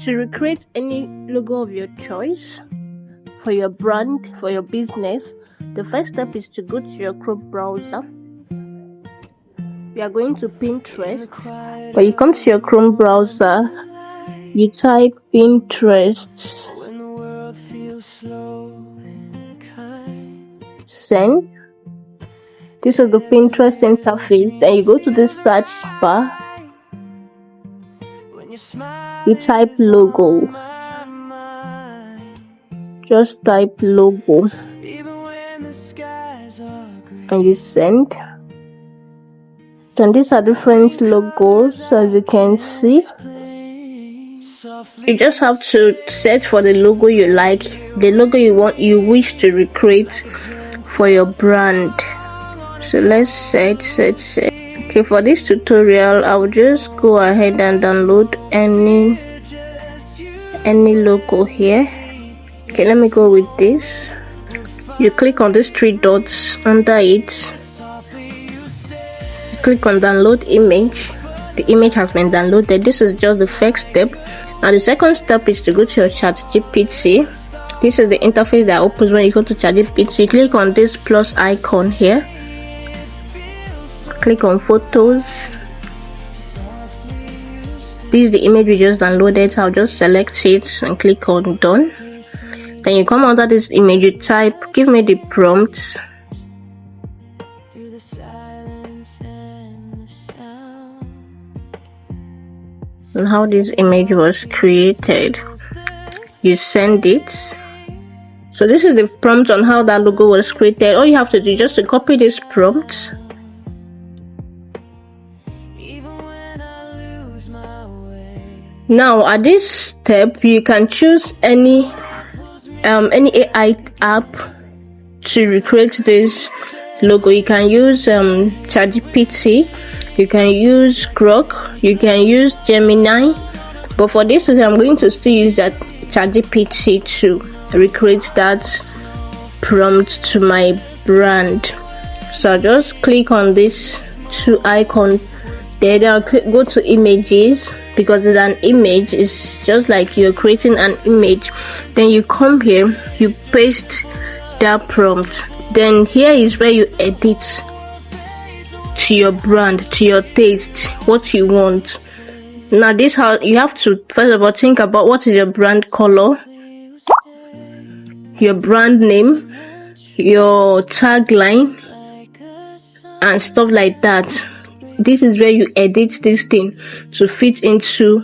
To recreate any logo of your choice for your brand, for your business, the first step is to go to your Chrome browser. We are going to Pinterest. When you come to your Chrome browser, you type Pinterest, send. This is the Pinterest interface. Then you go to the search bar. You type logo. Just type logo. And you send. And these are different logos, as you can see. You just have to search for the logo you like, the logo you wish to recreate for your brand. So let's search. Okay, for this tutorial I will just go ahead and download any logo here. Okay, let me go with this. You click on these 3 dots under it. Click on download image. The image has been downloaded. This is just the first step. Now the second step is to go to your ChatGPT. This is the interface that opens when you go to ChatGPT. Click on this plus icon here. Click on photos. This is the image we just downloaded. I'll just select it and click on done. Then you come under this image, you type, give me the prompts. And how this image was created. You send it. So this is the prompt on how that logo was created. All you have to do is just to copy this prompt. Now at this step you can choose any AI app to recreate this logo. You can use ChatGPT, you can use Grok, you can use Gemini, but for this I'm going to still use that ChatGPT to recreate that prompt to my brand. So I'll just click on this 2 icon there. Then I'll go to images, because it's an image. It's just like you're creating an image. Then you come here, you paste that prompt. Then here is where you edit to your brand, to your taste, what you want. Now this how you have to first of all think about what is your brand color, your brand name, your tagline and stuff like that. This is where you edit this thing to fit into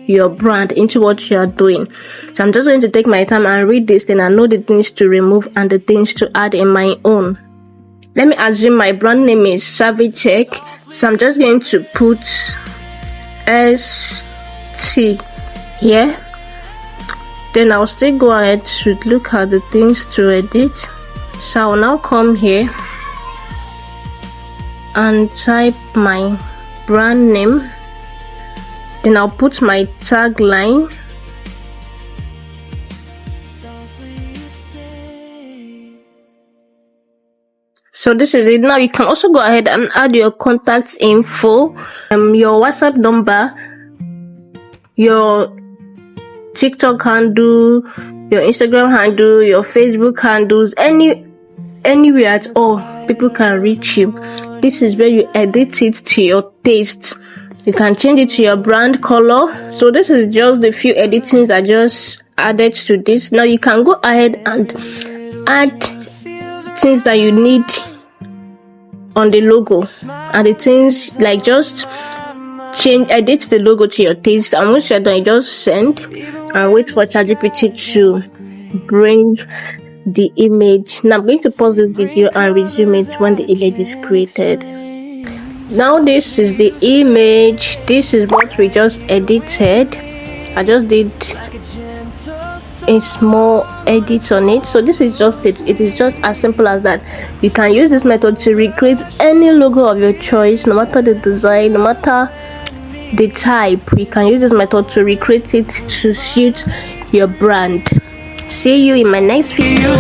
your brand, into what you are doing. So I'm just going to take my time and read this thing and know the things to remove and the things to add in my own. Let me assume my brand name is Savvy Tech, so I'm just going to put ST here. Then I'll still go ahead to look at the things to edit. So I'll now come here and type my brand name. Then I'll put my tagline. So this is it. Now you can also go ahead and add your contact info, your WhatsApp number, your TikTok handle, your Instagram handle, your Facebook handles, anywhere at all people can reach you. This is where you edit it to your taste. You can change it to your brand color. So this is just the few editings I just added to this. Now you can go ahead and add things that you need on the logo, and the things like just edit the logo to your taste. And once you're done, you just send and wait for ChatGPT to bring the image. Now I'm going to pause this video and resume it when the image is created. Now this is the image. This is what we just edited. I just did a small edit on it. So this is just it. It is just as simple as that. You can use this method to recreate any logo of your choice, no matter the design, no matter the type. You can use this method to recreate it to suit your brand. See you in my next video.